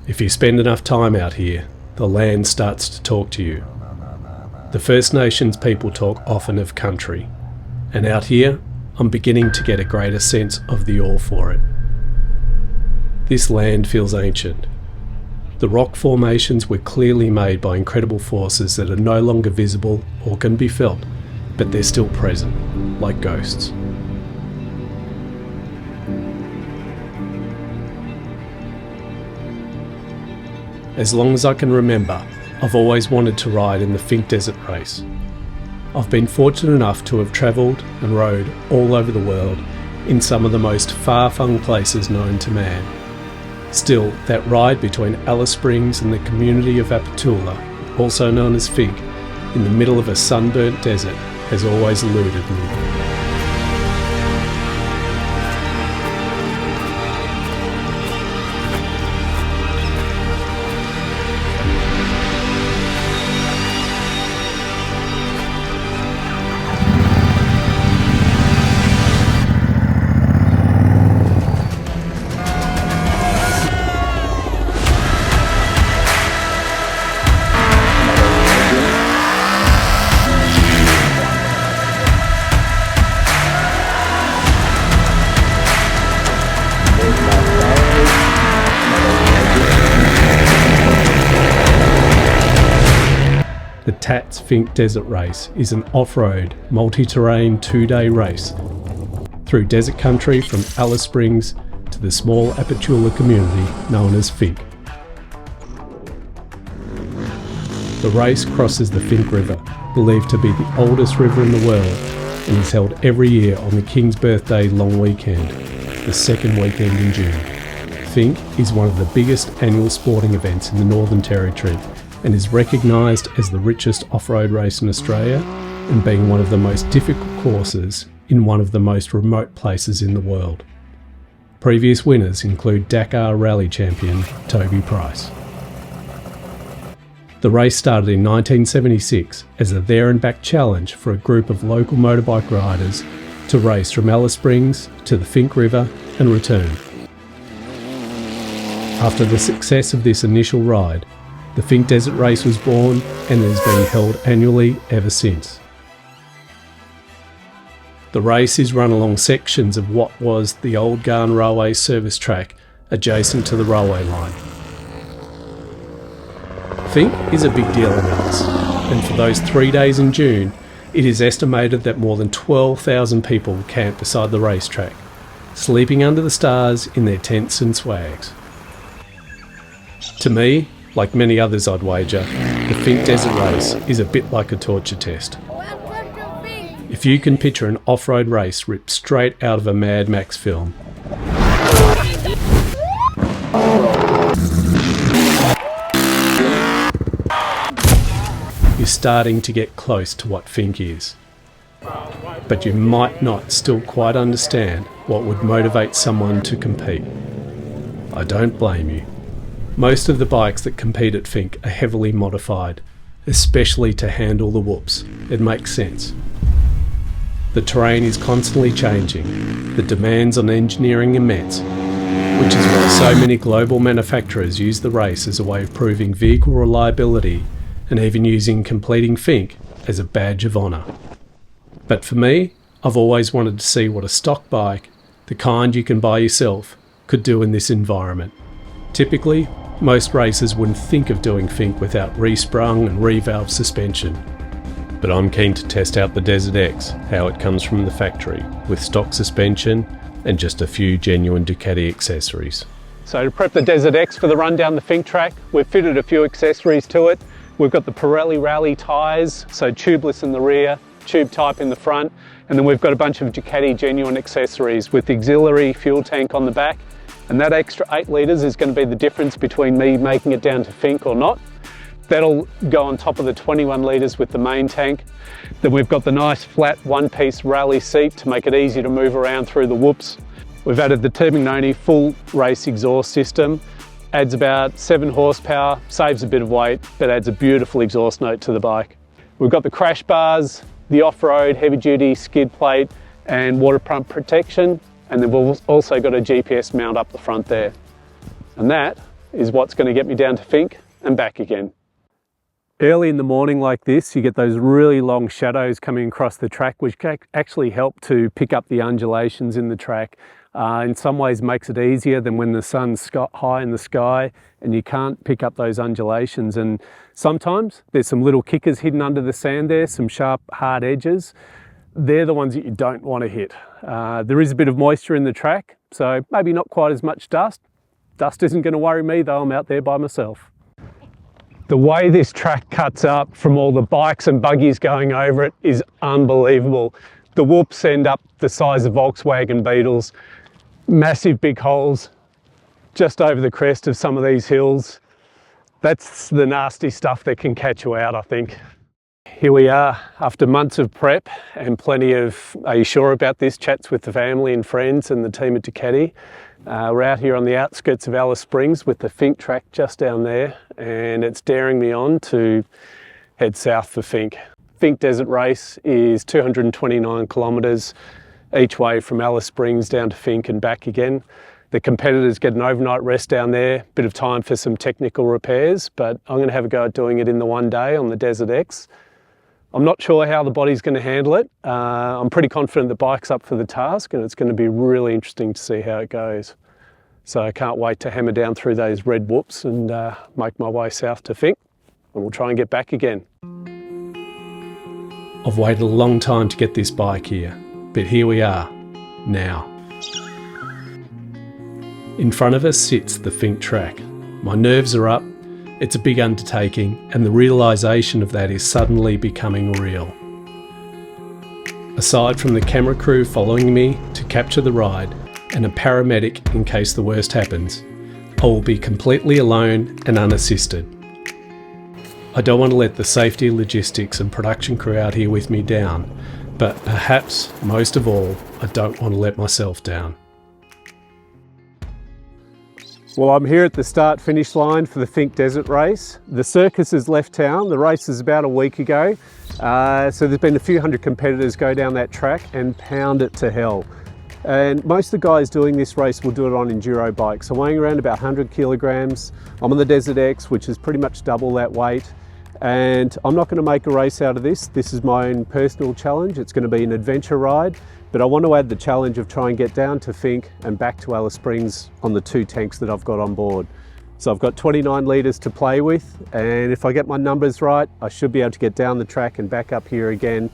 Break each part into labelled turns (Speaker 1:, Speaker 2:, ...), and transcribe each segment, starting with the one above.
Speaker 1: If you spend enough time out here, the land starts to talk to you. The First Nations people talk often of country, and out here, I'm beginning to get a greater sense of the awe for it. This land feels ancient. The rock formations were clearly made by incredible forces that are no longer visible or can be felt, but they're still present, like ghosts. As long as I can remember, I've always wanted to ride in the Finke Desert Race. I've been fortunate enough to have travelled and rode all over the world in some of the most far-flung places known to man. Still, that ride between Alice Springs and the community of Aputula, also known as Finke, in the middle of a sunburnt desert, has always eluded me. The Tats Finke Desert Race is an off-road, multi-terrain 2-day race through desert country from Alice Springs to the small Aputula community known as Finke. The race crosses the Finke River, believed to be the oldest river in the world, and is held every year on the King's Birthday long weekend, the second weekend in June. Finke is one of the biggest annual sporting events in the Northern Territory, and is recognised as the richest off-road race in Australia and being one of the most difficult courses in one of the most remote places in the world. Previous winners include Dakar Rally champion Toby Price. The race started in 1976 as a there and back challenge for a group of local motorbike riders to race from Alice Springs to the Finke River and return. After the success of this initial ride, the Finke Desert Race was born and has been held annually ever since. The race is run along sections of what was the old Garn Railway service track adjacent to the railway line. Finke is a big deal in Alice, and for those 3 days in June, it is estimated that more than 12,000 people camp beside the racetrack, sleeping under the stars in their tents and swags. To me, like many others I'd wager, the Finke Desert Race is a bit like a torture test. If you can picture an off-road race ripped straight out of a Mad Max film, you're starting to get close to what Finke is. But you might not still quite understand what would motivate someone to compete. I don't blame you. Most of the bikes that compete at Finke are heavily modified, especially to handle the whoops. It makes sense. The terrain is constantly changing, the demands on engineering immense, which is why so many global manufacturers use the race as a way of proving vehicle reliability and even using completing Finke as a badge of honour. But for me, I've always wanted to see what a stock bike, the kind you can buy yourself, could do in this environment. Typically, most racers wouldn't think of doing Finke without re-sprung and revalved suspension. But I'm keen to test out the DesertX, how it comes from the factory, with stock suspension and just a few genuine Ducati accessories. So to prep the DesertX for the run down the Finke track, we've fitted a few accessories to it. We've got the Pirelli Rally tyres, so tubeless in the rear, tube type in the front, and then we've got a bunch of Ducati genuine accessories with the auxiliary fuel tank on the back. And that extra 8 litres is going to be the difference between me making it down to Finke or not. That'll go on top of the 21 litres with the main tank. Then we've got the nice flat one-piece rally seat to make it easy to move around through the whoops. We've added the Termignoni full race exhaust system. Adds about 7 horsepower, saves a bit of weight, but adds a beautiful exhaust note to the bike. We've got the crash bars, the off-road heavy-duty skid plate and water pump protection. And then we've also got a GPS mount up the front there. And that is what's going to get me down to Finke and back again. Early in the morning like this, you get those really long shadows coming across the track, which actually help to pick up the undulations in the track. In some ways makes it easier than when the sun's high in the sky and you can't pick up those undulations. And sometimes there's some little kickers hidden under the sand there, some sharp, hard edges. They're the ones that you don't want to hit. There is a bit of moisture in the track, so maybe not quite as much dust. Dust isn't going to worry me though, I'm out there by myself. The way this track cuts up from all the bikes and buggies going over it is unbelievable. The whoops end up the size of Volkswagen Beetles, massive big holes just over the crest of some of these hills. That's the nasty stuff that can catch you out, I think. Here we are after months of prep and plenty of "are you sure about this" chats with the family and friends and the team at Ducati. We're out here on the outskirts of Alice Springs with the Finke track just down there, and it's daring me on to head south for Finke. Finke Desert Race is 229 kilometres each way from Alice Springs down to Finke and back again. The competitors get an overnight rest down there, bit of time for some technical repairs, but I'm going to have a go at doing it in the one day on the DesertX. I'm not sure how the body's going to handle it. I'm pretty confident the bike's up for the task, and it's going to be really interesting to see how it goes. So I can't wait to hammer down through those red whoops and make my way south to Finke, and we'll try and get back again. I've waited a long time to get this bike here, but here we are, now. In front of us sits the Finke track. My nerves are up. It's a big undertaking, and the realisation of that is suddenly becoming real. Aside from the camera crew following me to capture the ride, and a paramedic in case the worst happens, I will be completely alone and unassisted. I don't want to let the safety, logistics and production crew out here with me down, but perhaps most of all, I don't want to let myself down. Well, I'm here at the start-finish line for the Finke Desert Race. The circus has left town. The race is about a week ago. So there's been a few hundred competitors go down that track and pound it to hell. And most of the guys doing this race will do it on enduro bikes. So weighing around about 100 kilograms. I'm on the DesertX, which is pretty much double that weight. And I'm not going to make a race out of this. This is my own personal challenge. It's going to be an adventure ride. But I want to add the challenge of trying to get down to Finke and back to Alice Springs on the 2 tanks that I've got on board. So I've got 29 litres to play with, and if I get my numbers right, I should be able to get down the track and back up here again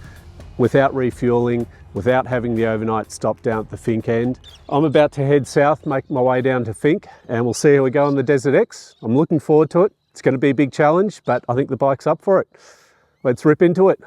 Speaker 1: without refueling, without having the overnight stop down at the Finke end. I'm about to head south, make my way down to Finke, and we'll see how we go on the DesertX. I'm looking forward to it. It's going to be a big challenge, but I think the bike's up for it. Let's rip into it.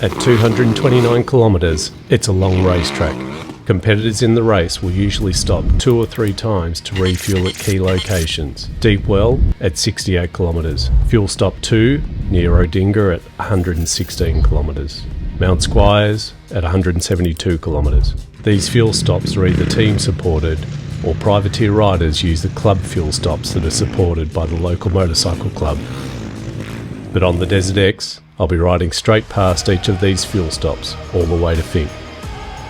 Speaker 1: At 229 kilometres, it's a long racetrack, Competitors in the race will usually stop 2 or 3 times to refuel at key locations. Deep Well at 68 kilometres, Fuel Stop 2 near Odinga at 116 kilometres, Mount Squires at 172 kilometres. These fuel stops are either team supported or privateer riders use the club fuel stops that are supported by the local motorcycle club. But on the DesertX, I'll be riding straight past each of these fuel stops all the way to Finke.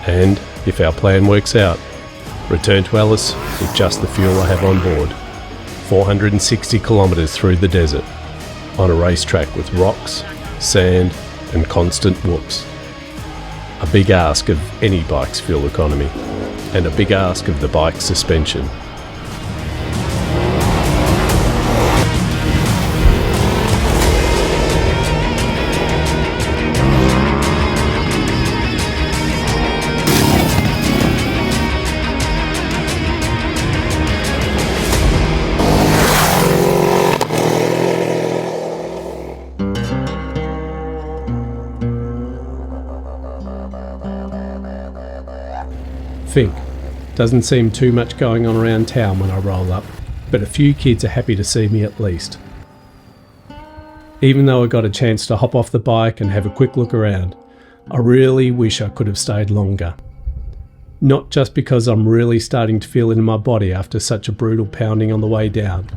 Speaker 1: And if our plan works out, return to Alice with just the fuel I have on board. 460 kilometres through the desert, on a racetrack with rocks, sand and constant whoops. A big ask of any bike's fuel economy, and a big ask of the bike's suspension. Finke. Doesn't seem too much going on around town when I roll up, but a few kids are happy to see me at least. Even though I got a chance to hop off the bike and have a quick look around, I really wish I could have stayed longer. Not just because I'm really starting to feel it in my body after such a brutal pounding on the way down,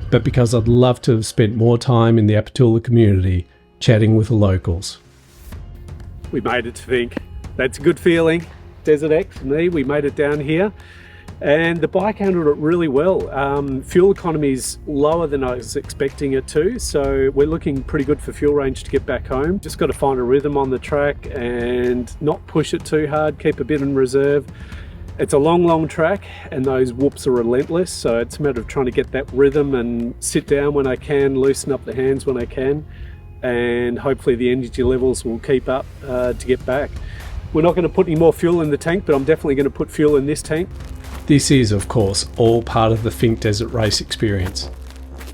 Speaker 1: but because I'd love to have spent more time in the Aputula community chatting with the locals. We made it to Finke. That's a good feeling. DesertX and me, we made it down here and the bike handled it really well. Fuel economy is lower than I was expecting it to, so we're looking pretty good for fuel range to get back home. Just got to find a rhythm on the track and not push it too hard, keep a bit in reserve. It's a long track and those whoops are relentless, so it's a matter of trying to get that rhythm and sit down when I can, loosen up the hands when I can, and hopefully the energy levels will keep up to get back. We're not going to put any more fuel in the tank, but I'm definitely going to put fuel in this tank. This is, of course, all part of the Finke Desert Race experience.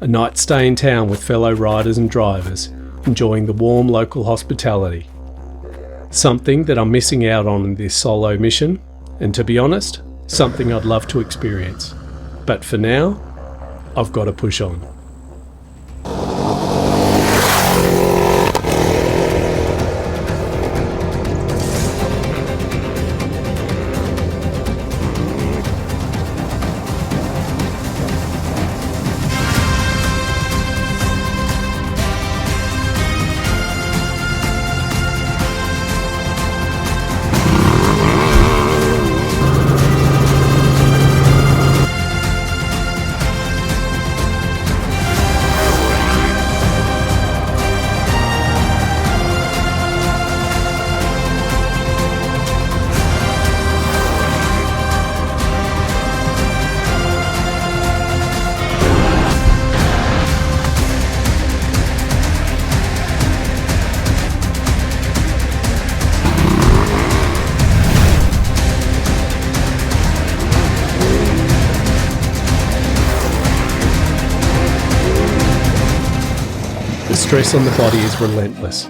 Speaker 1: A night stay in town with fellow riders and drivers, enjoying the warm local hospitality. Something that I'm missing out on in this solo mission, and to be honest, something I'd love to experience. But for now, I've got to push on. The stress on the body is relentless,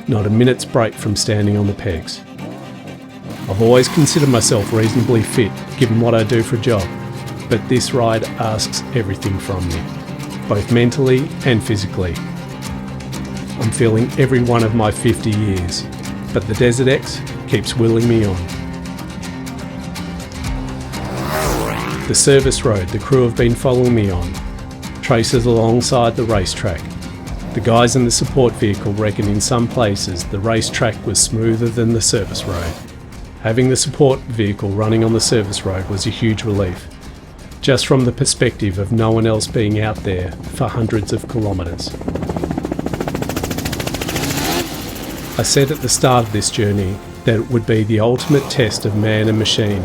Speaker 1: not a minute's break from standing on the pegs. I've always considered myself reasonably fit given what I do for a job, but this ride asks everything from me, both mentally and physically. I'm feeling every one of my 50 years, but the DesertX keeps willing me on. The service road the crew have been following me on traces alongside the racetrack. The guys in the support vehicle reckon in some places the racetrack was smoother than the service road. Having the support vehicle running on the service road was a huge relief, just from the perspective of no one else being out there for hundreds of kilometres. I said at the start of this journey that it would be the ultimate test of man and machine,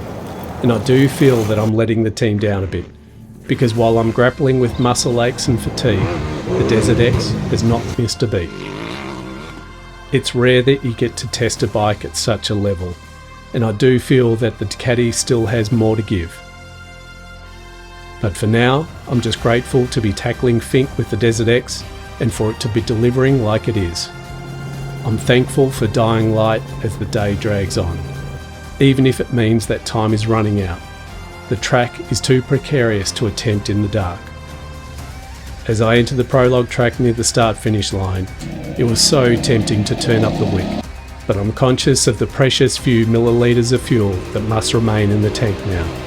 Speaker 1: and I do feel that I'm letting the team down a bit, because while I'm grappling with muscle aches and fatigue, the DesertX has not missed a beat. It's rare that you get to test a bike at such a level, and I do feel that the Ducati still has more to give. But for now, I'm just grateful to be tackling Finke with the DesertX and for it to be delivering like it is. I'm thankful for dying light as the day drags on. even if it means that time is running out. The track is too precarious to attempt in the dark. As I enter the prologue track near the start-finish line, it was so tempting to turn up the wick, but I'm conscious of the precious few millilitres of fuel that must remain in the tank now.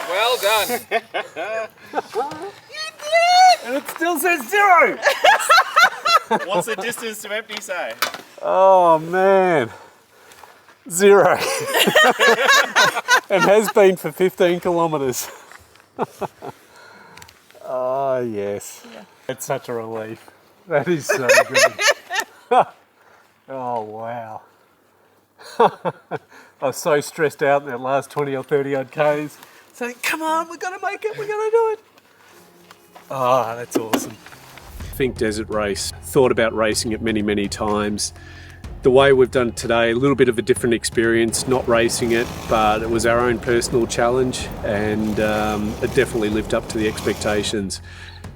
Speaker 2: Well done.
Speaker 3: You did!
Speaker 2: And it still says 0.
Speaker 4: What's the distance to empty say?
Speaker 2: Oh man, 0. And has been for 15 kilometres. Oh yes, yeah. It's such a relief. That is so good. Oh wow. I was so stressed out in that last 20 or 30 odd Ks. Saying, come on, we're gonna make it, we're gonna do it. Oh, that's awesome. Finke Desert Race. Thought about racing it many, many times. The way we've done it today, a little bit of a different experience, not racing it, but it was our own personal challenge, and it definitely lived up to the expectations.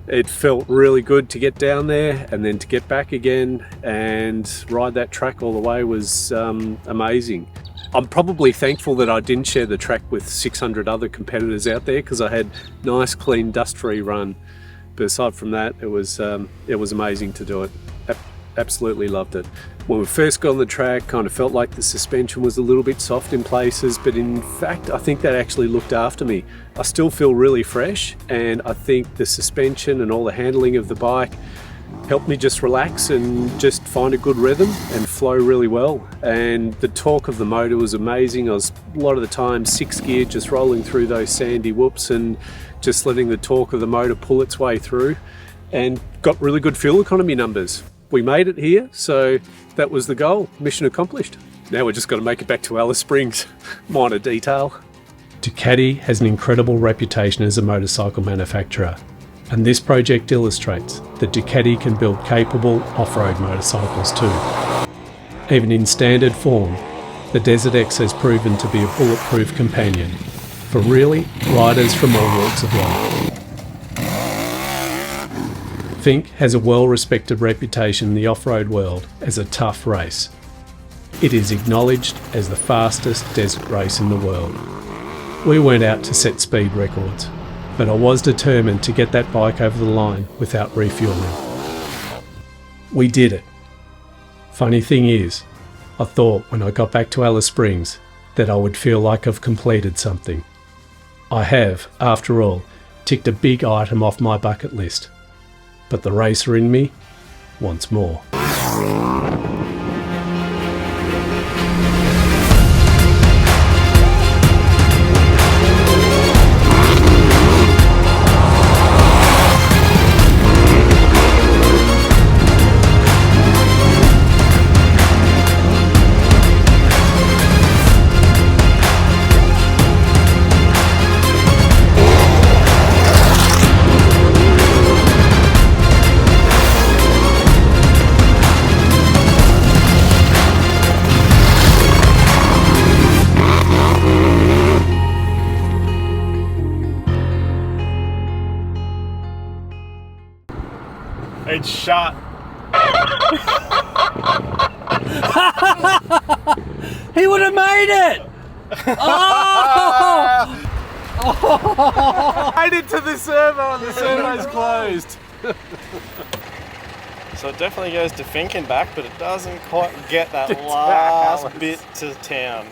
Speaker 2: It felt really good to get down there and then to get back again and ride that track all the way was amazing. I'm probably thankful that I didn't share the track with 600 other competitors out there, because I had nice, clean, dust-free run. But aside from that, it was amazing to do it. Absolutely loved it. When we first got on the track, kind of felt like the suspension was a little bit soft in places, but in fact, I think that actually looked after me. I still feel really fresh, and I think the suspension and all the handling of the bike helped me just relax and just find a good rhythm and flow really well. And the torque of the motor was amazing. I was a lot of the time 6th gear, just rolling through those sandy whoops and just letting the torque of the motor pull its way through, and got really good fuel economy numbers. We made it here, so that was the goal. Mission accomplished. Now we're just got to make it back to Alice Springs. Minor detail.
Speaker 1: Ducati has an incredible reputation as a motorcycle manufacturer, and this project illustrates that Ducati can build capable off-road motorcycles too. Even in standard form, the DesertX has proven to be a bulletproof companion for really riders from all walks of life. Finke has a well-respected reputation in the off-road world as a tough race. It is acknowledged as the fastest desert race in the world. We weren't out to set speed records, but I was determined to get that bike over the line without refueling. We did it. Funny thing is, I thought when I got back to Alice Springs that I would feel like I've completed something. I have, after all, ticked a big item off my bucket list. But the racer in me wants more.
Speaker 4: It's shut.
Speaker 2: He would have made it! Oh! Made it to the servo and the servo's closed.
Speaker 4: So it definitely goes to Finke and back, but it doesn't quite get that last bit to town.